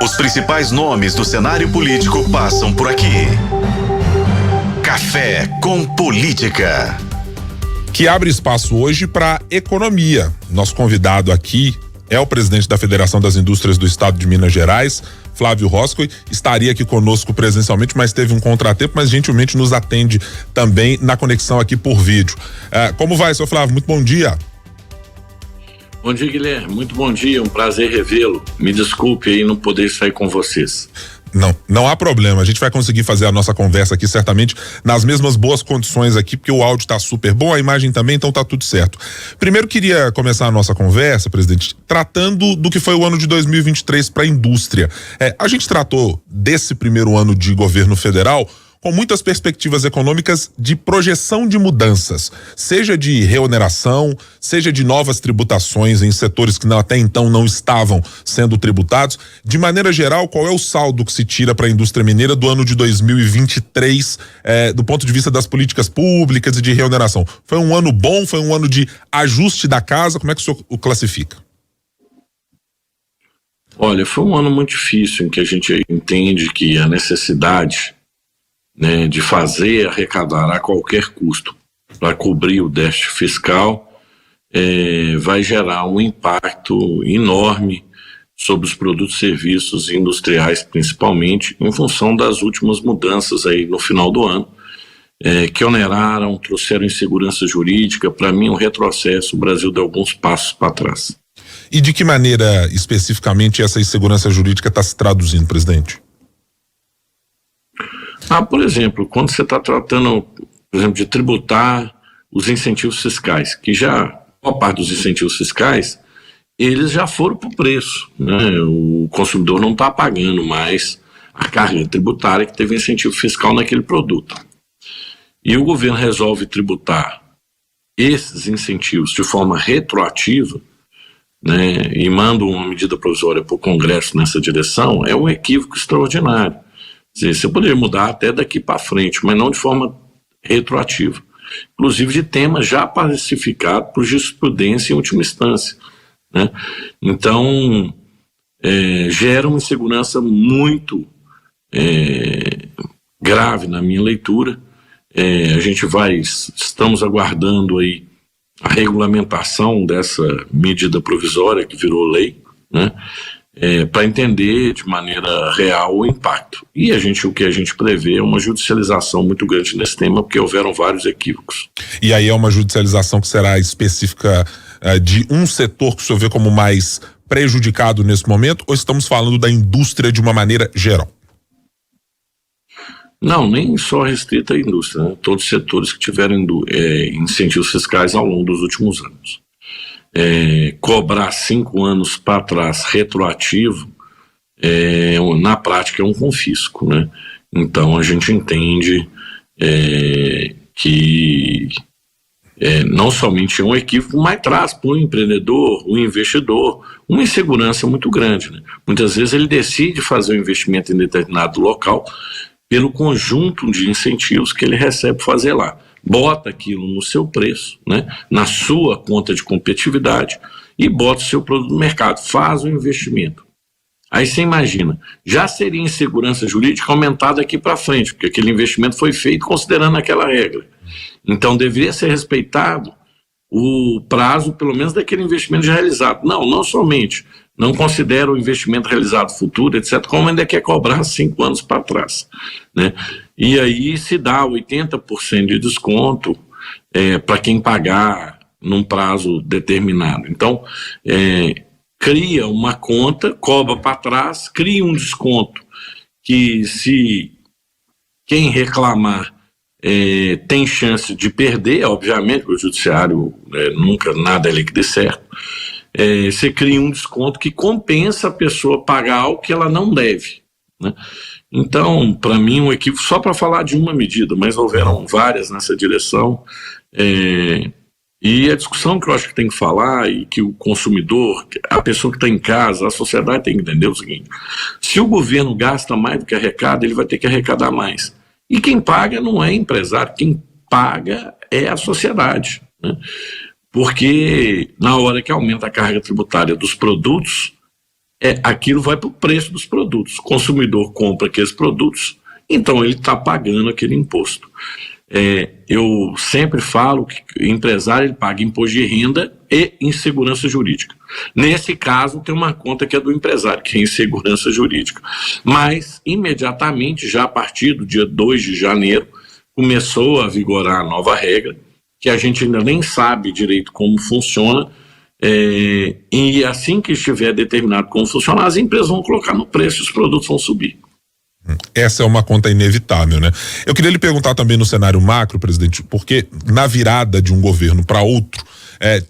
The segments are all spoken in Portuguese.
Os principais nomes do cenário político passam por aqui. Café com Política. Que abre espaço hoje para economia. Nosso convidado aqui é o presidente da Federação das Indústrias do Estado de Minas Gerais, Flávio Roscoe. Estaria aqui conosco presencialmente, mas teve um contratempo, mas gentilmente nos atende também na conexão aqui por vídeo. Como vai, seu Flávio? Muito bom dia. Bom dia, Guilherme. Muito bom dia, um prazer revê-lo. Me desculpe aí não poder sair com vocês. Não há problema, a gente vai conseguir fazer a nossa conversa aqui certamente nas mesmas boas condições aqui, porque o áudio tá super bom, a imagem também, então tá tudo certo. Primeiro queria começar a nossa conversa, presidente, tratando do que foi o ano de 2023 para a indústria. A gente tratou desse primeiro ano de governo federal com muitas perspectivas econômicas de projeção de mudanças, seja de reoneração, seja de novas tributações em setores que até então não estavam sendo tributados. De maneira geral, qual é o saldo que se tira para a indústria mineira do ano de 2023, do ponto de vista das políticas públicas e de reoneração? Foi um ano bom? Foi um ano de ajuste da casa? Como é que o senhor o classifica? Olha, foi um ano muito difícil em que a gente entende que a necessidade, né, de fazer arrecadar a qualquer custo para cobrir o déficit fiscal vai gerar um impacto enorme sobre os produtos e serviços industriais, principalmente em função das últimas mudanças aí no final do ano, que oneraram, trouxeram insegurança jurídica. Para mim, um retrocesso. O Brasil deu alguns passos para trás. E de que maneira especificamente essa insegurança jurídica está se traduzindo, presidente? Por exemplo, quando você está tratando, por exemplo, de tributar os incentivos fiscais, que já, boa parte dos incentivos fiscais, eles já foram para o preço, né? O consumidor não está pagando mais a carga tributária que teve incentivo fiscal naquele produto. E o governo resolve tributar esses incentivos de forma retroativa, né? E manda uma medida provisória para o Congresso nessa direção. É um equívoco extraordinário. Você poderia mudar até daqui para frente, mas não de forma retroativa. Inclusive de tema já pacificado por jurisprudência em última instância, né? Então, gera uma insegurança muito grave na minha leitura. Estamos aguardando aí a regulamentação dessa medida provisória que virou lei, né? Para entender de maneira real o impacto. E o que a gente prevê é uma judicialização muito grande nesse tema, porque houveram vários equívocos. E aí é uma judicialização que será específica de um setor que o senhor vê como mais prejudicado nesse momento, ou estamos falando da indústria de uma maneira geral? Não, nem só restrita à indústria, né? Todos os setores que tiveram incentivos fiscais ao longo dos últimos anos. Cobrar 5 anos para trás retroativo, na prática é um confisco, né? Então a gente entende que não somente é um equívoco, mas traz para o empreendedor, o investidor, uma insegurança muito grande, né? Muitas vezes ele decide fazer um investimento em determinado local pelo conjunto de incentivos que ele recebe para fazer lá. Bota aquilo no seu preço, né, na sua conta de competitividade, e bota o seu produto no mercado, faz o investimento. Aí você imagina, já seria insegurança jurídica aumentada aqui para frente, porque aquele investimento foi feito considerando aquela regra. Então deveria ser respeitado o prazo, pelo menos, daquele investimento já realizado. Não somente não considera o investimento realizado futuro, etc., como ainda quer cobrar 5 anos para trás, né? E aí se dá 80% de desconto para quem pagar num prazo determinado. Então, cria uma conta, cobra para trás, cria um desconto que, se quem reclamar tem chance de perder, obviamente, porque o judiciário nunca nada é lei que dê certo. Você cria um desconto que compensa a pessoa pagar algo que ela não deve, né? Então, para mim, um equívoco, só para falar de uma medida, mas houveram várias nessa direção, e a discussão que eu acho que tem que falar, e que o consumidor, a pessoa que está em casa, a sociedade tem que entender o seguinte: se o governo gasta mais do que arrecada, ele vai ter que arrecadar mais. E quem paga não é empresário, quem paga é a sociedade, né? Porque na hora que aumenta a carga tributária dos produtos, aquilo vai para o preço dos produtos. O consumidor compra aqueles produtos, então ele está pagando aquele imposto. Eu sempre falo que o empresário ele paga imposto de renda e insegurança jurídica. Nesse caso, tem uma conta que é do empresário, que é insegurança jurídica. Mas, imediatamente, já a partir do dia 2 de janeiro, começou a vigorar a nova regra, que a gente ainda nem sabe direito como funciona, e assim que estiver determinado como funciona, as empresas vão colocar no preço e os produtos vão subir. Essa é uma conta inevitável, né? Eu queria lhe perguntar também no cenário macro, presidente, porque na virada de um governo para outro,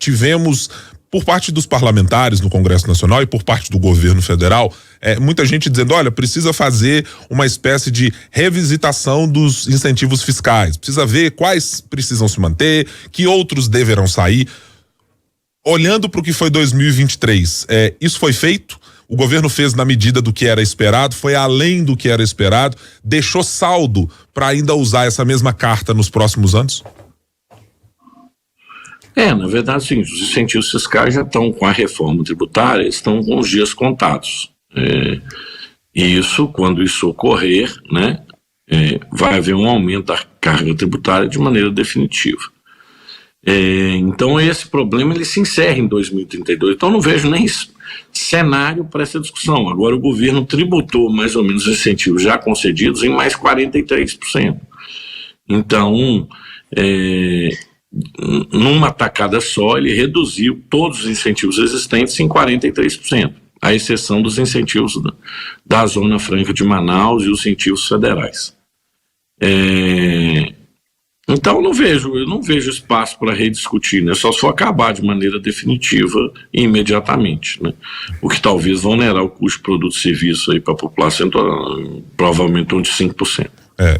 tivemos, por parte dos parlamentares no Congresso Nacional e por parte do governo federal, muita gente dizendo, olha, precisa fazer uma espécie de revisitação dos incentivos fiscais, precisa ver quais precisam se manter, que outros deverão sair. Olhando para o que foi 2023, isso foi feito? O governo fez na medida do que era esperado, foi além do que era esperado, deixou saldo para ainda usar essa mesma carta nos próximos anos? Na verdade, sim, os incentivos fiscais já estão com a reforma tributária, estão com os dias contados. E isso, quando isso ocorrer, né, vai haver um aumento da carga tributária de maneira definitiva. Então esse problema ele se encerra em 2032, então não vejo nem cenário para essa discussão. Agora o governo tributou mais ou menos os incentivos já concedidos em mais 43%. Então, numa tacada só, ele reduziu todos os incentivos existentes em 43%, à exceção dos incentivos da Zona Franca de Manaus e os incentivos federais. Então eu não vejo espaço para rediscutir, né? Só se for acabar de maneira definitiva e imediatamente, né? O que talvez vão onerar o custo de produto e serviço aí para a população, provavelmente de 5%.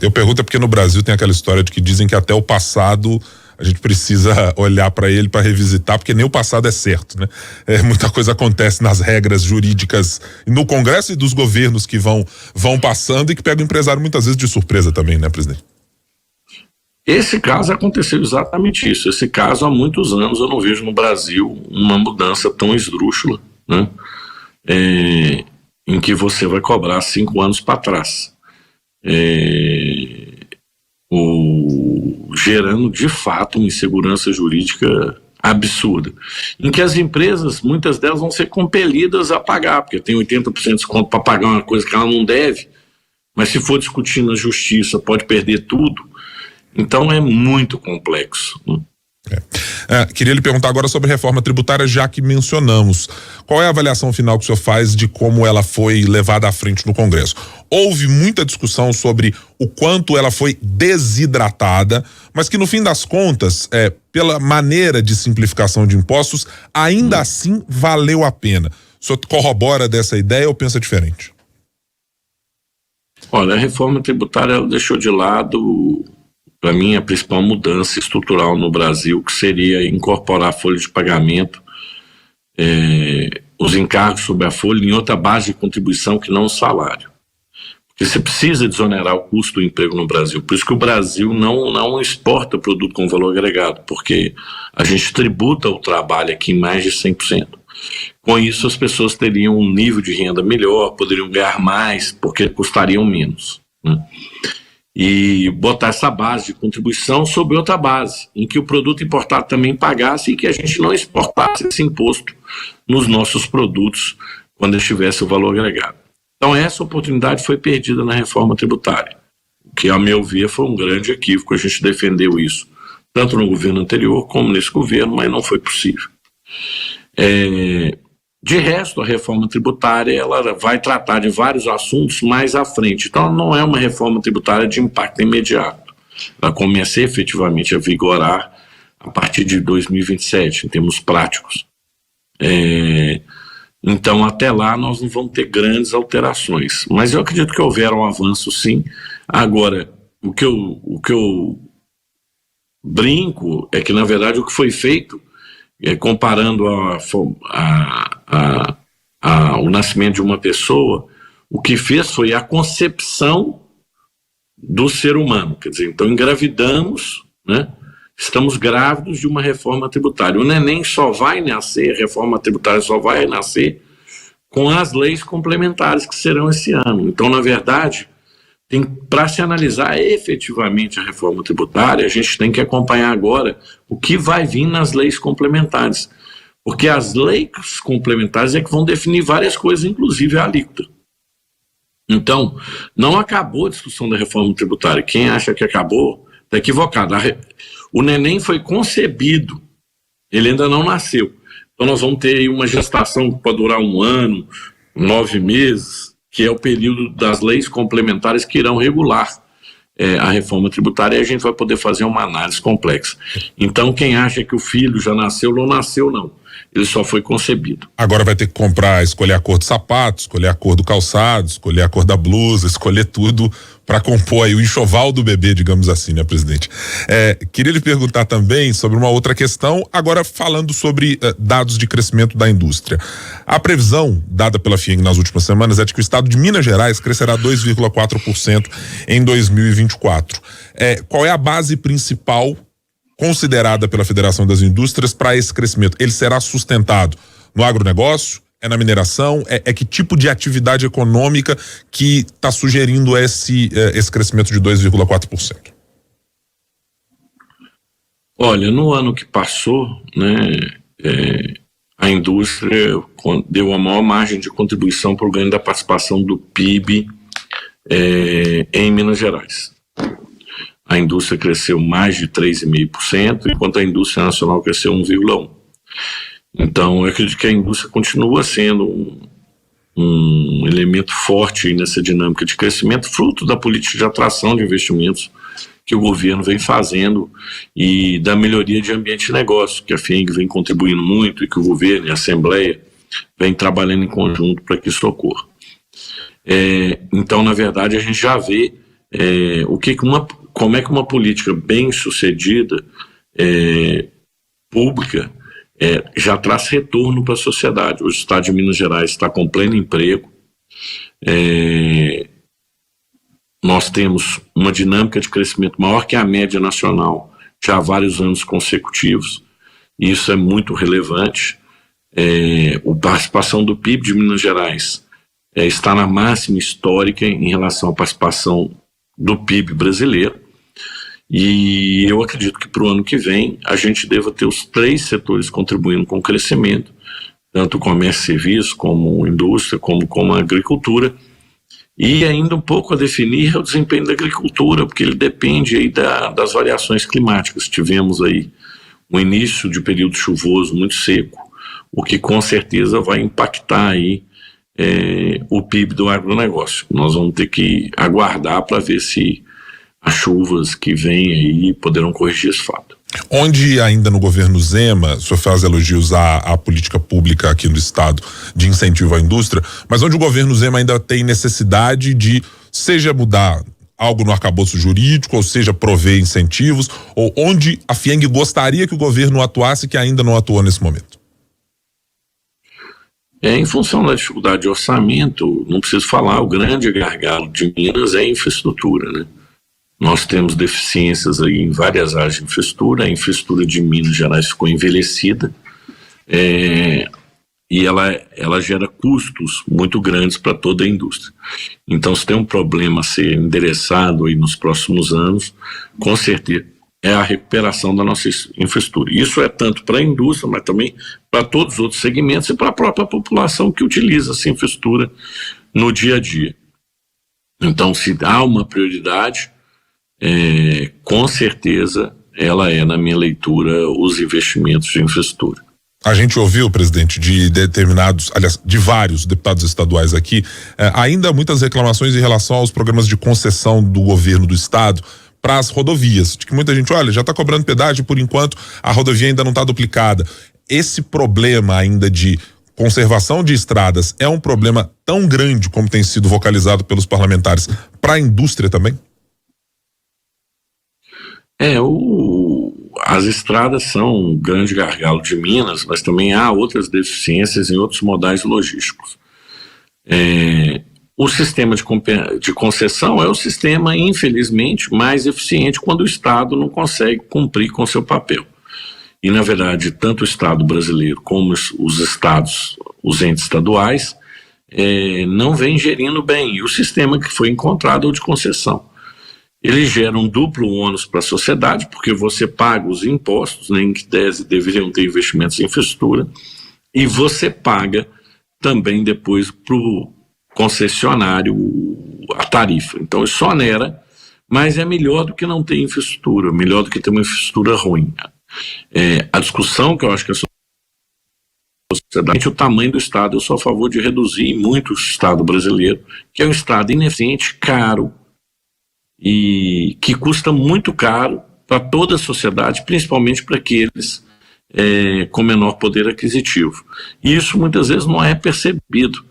Eu pergunto porque no Brasil tem aquela história de que dizem que até o passado a gente precisa olhar para ele para revisitar, porque nem o passado é certo, né? Muita coisa acontece nas regras jurídicas no Congresso e dos governos que vão passando e que pegam o empresário muitas vezes de surpresa também, né, presidente? Esse caso aconteceu exatamente isso. Esse caso há muitos anos eu não vejo no Brasil uma mudança tão esdrúxula, né? Em que você vai cobrar 5 anos para trás. Gerando de fato uma insegurança jurídica absurda, em que as empresas, muitas delas vão ser compelidas a pagar, porque tem 80% de desconto para pagar uma coisa que ela não deve, mas se for discutir na justiça pode perder tudo. Então é muito complexo, né? Queria lhe perguntar agora sobre reforma tributária, já que mencionamos. Qual é a avaliação final que o senhor faz de como ela foi levada à frente no Congresso? Houve muita discussão sobre o quanto ela foi desidratada, mas que no fim das contas, pela maneira de simplificação de impostos, ainda assim valeu a pena. O senhor corrobora dessa ideia ou pensa diferente? Olha, a reforma tributária ela deixou de lado, para mim, a principal mudança estrutural no Brasil, que seria incorporar a folha de pagamento, os encargos sobre a folha em outra base de contribuição que não o salário. Porque você precisa desonerar o custo do emprego no Brasil. Por isso que o Brasil não exporta produto com valor agregado, porque a gente tributa o trabalho aqui em mais de 100%. Com isso, as pessoas teriam um nível de renda melhor, poderiam ganhar mais, porque custariam menos, né? E botar essa base de contribuição sobre outra base, em que o produto importado também pagasse e que a gente não exportasse esse imposto nos nossos produtos quando estivesse o valor agregado. Então essa oportunidade foi perdida na reforma tributária, o que, a meu ver, foi um grande equívoco. A gente defendeu isso, tanto no governo anterior como nesse governo, mas não foi possível. De resto, a reforma tributária ela vai tratar de vários assuntos mais à frente. Então, não é uma reforma tributária de impacto imediato. Ela começa efetivamente a vigorar a partir de 2027, em termos práticos. Então, até lá, nós não vamos ter grandes alterações. Mas eu acredito que houver um avanço, sim. Agora, o que eu brinco é que, na verdade, o que foi feito, comparando o nascimento de uma pessoa, o que fez foi a concepção do ser humano. Quer dizer, então engravidamos, né? Estamos grávidos de uma reforma tributária. O neném só vai nascer, a reforma tributária só vai nascer com as leis complementares que serão esse ano. Então, na verdade, para se analisar efetivamente a reforma tributária, a gente tem que acompanhar agora o que vai vir nas leis complementares, porque as leis complementares é que vão definir várias coisas, inclusive a alíquota. Então, não acabou a discussão da reforma tributária. Quem acha que acabou está equivocado. O neném foi concebido, ele ainda não nasceu. Então nós vamos ter aí uma gestação que pode durar 1 ano, 9 meses, que é o período das leis complementares que irão regular a reforma tributária, e a gente vai poder fazer uma análise complexa. Então quem acha que o filho já nasceu, não nasceu não. Ele só foi concebido. Agora vai ter que comprar, escolher a cor do sapato, escolher a cor do calçado, escolher a cor da blusa, escolher tudo para compor aí o enxoval do bebê, digamos assim, né, presidente? Queria lhe perguntar também sobre uma outra questão, agora falando sobre dados de crescimento da indústria. A previsão dada pela FIENG nas últimas semanas é de que o estado de Minas Gerais crescerá 2,4% em 2024. Qual é a base principal considerada pela Federação das Indústrias para esse crescimento? Ele será sustentado no agronegócio? É na mineração? Que tipo de atividade econômica que está sugerindo esse crescimento de 2,4%? Olha, no ano que passou, né, a indústria deu a maior margem de contribuição para o ganho da participação do PIB em Minas Gerais. A indústria cresceu mais de 3,5%, enquanto a indústria nacional cresceu 1,1%. Então, eu acredito que a indústria continua sendo um elemento forte nessa dinâmica de crescimento, fruto da política de atração de investimentos que o governo vem fazendo e da melhoria de ambiente de negócio, que a FIENG vem contribuindo muito e que o governo e a Assembleia vem trabalhando em conjunto para que isso ocorra. Então, na verdade, a gente já vê como é que uma política bem sucedida, pública, já traz retorno para a sociedade. O estado de Minas Gerais está com pleno emprego, nós temos uma dinâmica de crescimento maior que a média nacional já há vários anos consecutivos, e isso é muito relevante. A participação do PIB de Minas Gerais está na máxima histórica em relação à participação do PIB brasileiro, e eu acredito que para o ano que vem a gente deva ter os 3 setores contribuindo com o crescimento, tanto o comércio e serviço, como a indústria, como a agricultura, e ainda um pouco a definir o desempenho da agricultura, porque ele depende aí das variações climáticas. Tivemos aí um início de período chuvoso muito seco, o que com certeza vai impactar aí o PIB do agronegócio. Nós vamos ter que aguardar para ver se as chuvas que vêm aí poderão corrigir esse fato. Onde ainda no governo Zema, o senhor faz elogios à política pública aqui no estado de incentivo à indústria, mas onde o governo Zema ainda tem necessidade de, seja mudar algo no arcabouço jurídico, ou seja, prover incentivos, ou onde a FIENG gostaria que o governo atuasse que ainda não atuou nesse momento? Em função da dificuldade de orçamento, não preciso falar, o grande gargalo de Minas é a infraestrutura, né? Nós temos deficiências aí em várias áreas de infraestrutura. A infraestrutura de Minas Gerais ficou envelhecida e ela gera custos muito grandes para toda a indústria. Então, se tem um problema a ser endereçado aí nos próximos anos, com certeza é a recuperação da nossa infraestrutura. Isso é tanto para a indústria, mas também para todos os outros segmentos e para a própria população que utiliza essa infraestrutura no dia a dia. Então, se há uma prioridade, com certeza ela na minha leitura, os investimentos de infraestrutura. A gente ouviu, presidente, de determinados, aliás, de vários deputados estaduais aqui, ainda muitas reclamações em relação aos programas de concessão do governo do estado para as rodovias, de que muita gente, olha, já está cobrando pedágio, por enquanto a rodovia ainda não está duplicada. Esse problema ainda de conservação de estradas é um problema tão grande como tem sido vocalizado pelos parlamentares para a indústria também? As estradas são um grande gargalo de Minas, mas também há outras deficiências em outros modais logísticos. O sistema de concessão é o sistema, infelizmente, mais eficiente quando o Estado não consegue cumprir com seu papel. E, na verdade, tanto o Estado brasileiro como os estados, os entes estaduais, não vem gerindo bem. E o sistema que foi encontrado é o de concessão. Ele gera um duplo ônus para a sociedade, porque você paga os impostos, né, em que deveriam ter investimentos em infraestrutura, e você paga também depois para o concessionário a tarifa. Então isso onera, mas é melhor do que não ter infraestrutura, melhor do que ter uma infraestrutura ruim. A discussão que eu acho que a sociedade, o tamanho do Estado, eu sou a favor de reduzir muito o Estado brasileiro, que é um Estado ineficiente, caro, e que custa muito caro para toda a sociedade, principalmente para aqueles com menor poder aquisitivo. E isso muitas vezes não é percebido.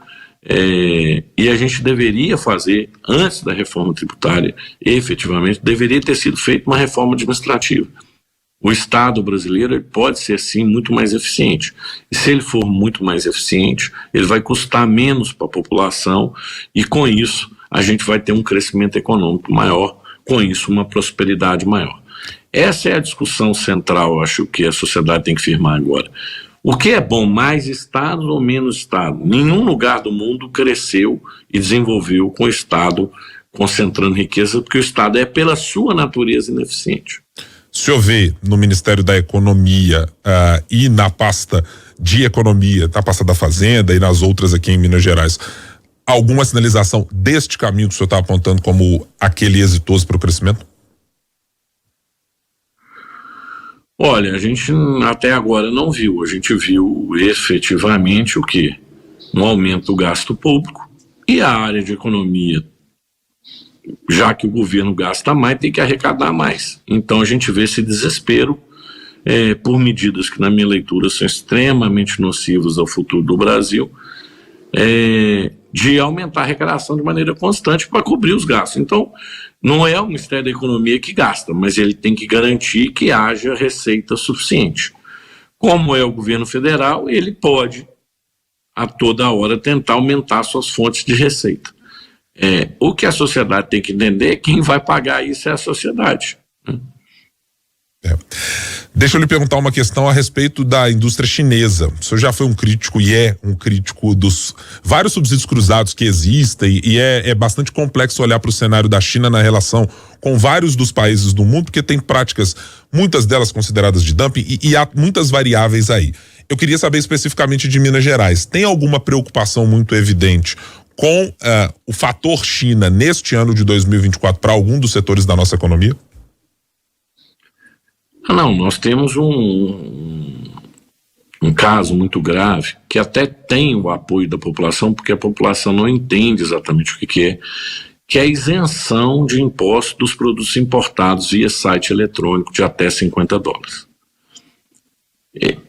E a gente deveria fazer, antes da reforma tributária, efetivamente, deveria ter sido feita uma reforma administrativa. O Estado brasileiro pode ser, sim, muito mais eficiente. E se ele for muito mais eficiente, ele vai custar menos para a população e, com isso, a gente vai ter um crescimento econômico maior, com isso, uma prosperidade maior. Essa é a discussão central, eu acho, que a sociedade tem que firmar agora. O que é bom, mais Estado ou menos Estado? Nenhum lugar do mundo cresceu e desenvolveu com o Estado concentrando riqueza, porque o Estado é, pela sua natureza, ineficiente. O senhor vê no Ministério da Economia e na pasta de Economia, na pasta da Fazenda e nas outras aqui em Minas Gerais, alguma sinalização deste caminho que o senhor está apontando como aquele exitoso para o crescimento? Olha, a gente até agora não viu. A gente viu efetivamente o quê? Um aumento do gasto público e a área de economia, já que o governo gasta mais, tem que arrecadar mais. Então a gente vê esse desespero por medidas que, na minha leitura, são extremamente nocivas ao futuro do Brasil, de aumentar a arrecadação de maneira constante para cobrir os gastos. Então, não é o Ministério da Economia que gasta, mas ele tem que garantir que haja receita suficiente. Como é o governo federal, ele pode, a toda hora, tentar aumentar suas fontes de receita. O que a sociedade tem que entender é quem vai pagar isso é a sociedade, né? Deixa eu lhe perguntar uma questão a respeito da indústria chinesa. O senhor já foi um crítico e é um crítico dos vários subsídios cruzados que existem, e é bastante complexo olhar para o cenário da China na relação com vários dos países do mundo, porque tem práticas, muitas delas consideradas de dumping, e há muitas variáveis aí. Eu queria saber especificamente de Minas Gerais. Tem alguma preocupação muito evidente com o fator China neste ano de 2024 para algum dos setores da nossa economia? Não, nós temos um caso muito grave que até tem o apoio da população, porque a população não entende exatamente o que é a isenção de imposto dos produtos importados via site eletrônico de até $50.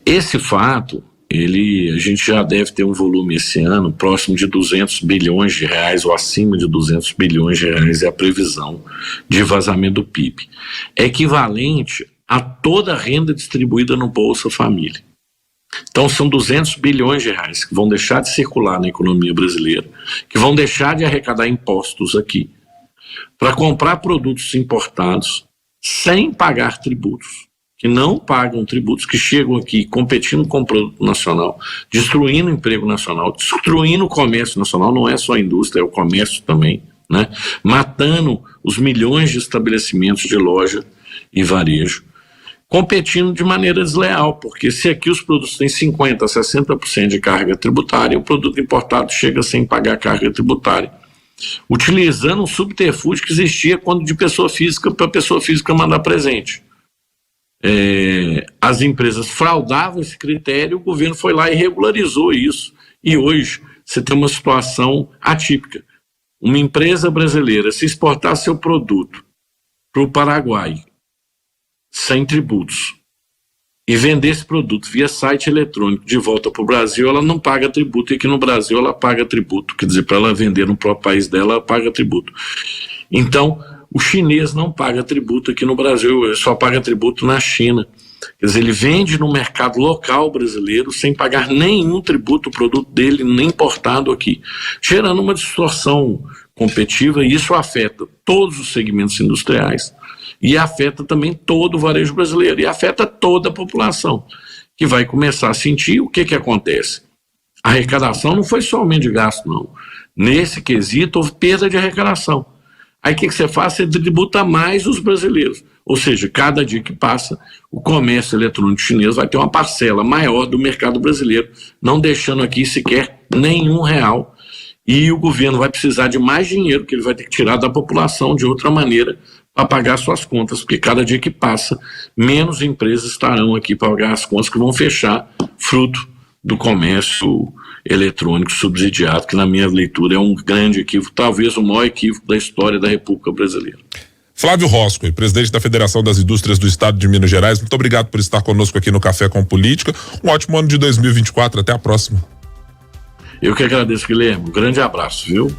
Esse fato, a gente já deve ter um volume esse ano próximo de R$200 bilhões, ou acima de R$200 bilhões, é a previsão de vazamento do PIB. É equivalente a toda a renda distribuída no Bolsa Família. Então são R$200 bilhões que vão deixar de circular na economia brasileira, que vão deixar de arrecadar impostos aqui, para comprar produtos importados sem pagar tributos, que não pagam tributos, que chegam aqui competindo com o produto nacional, destruindo o emprego nacional, destruindo o comércio nacional, não é só a indústria, é o comércio também, né? Matando os milhões de estabelecimentos de loja e varejo, competindo de maneira desleal, porque se aqui os produtos têm 50%, 60% de carga tributária, o produto importado chega sem pagar carga tributária, utilizando um subterfúgio que existia quando de pessoa física para pessoa física mandar presente. As empresas fraudavam esse critério, o governo foi lá e regularizou isso, e hoje você tem uma situação atípica. Uma empresa brasileira, se exportar seu produto para o Paraguai, sem tributos, e vender esse produto via site eletrônico de volta para o Brasil, ela não paga tributo, e aqui no Brasil ela paga tributo, quer dizer, para ela vender no próprio país dela, ela paga tributo. Então, o chinês não paga tributo aqui no Brasil, ele só paga tributo na China. Quer dizer, ele vende no mercado local brasileiro sem pagar nenhum tributo, o produto dele nem importado aqui, gerando uma distorção competitiva, e isso afeta todos os segmentos industriais, e afeta também todo o varejo brasileiro, e afeta toda a população, que vai começar a sentir o que acontece. A arrecadação não foi só aumento de gasto, não. Nesse quesito, houve perda de arrecadação. Aí o que você faz? Você tributa mais os brasileiros. Ou seja, cada dia que passa, o comércio eletrônico chinês vai ter uma parcela maior do mercado brasileiro, não deixando aqui sequer nenhum real. E o governo vai precisar de mais dinheiro, que ele vai ter que tirar da população de outra maneira para pagar suas contas, porque cada dia que passa, menos empresas estarão aqui para pagar as contas que vão fechar, fruto do comércio eletrônico subsidiado, que na minha leitura é um grande equívoco, talvez o maior equívoco da história da República Brasileira. Flávio Roscoe, presidente da Federação das Indústrias do Estado de Minas Gerais, muito obrigado por estar conosco aqui no Café com Política. Um ótimo ano de 2024, até a próxima. Eu que agradeço, Guilherme. Um grande abraço, viu?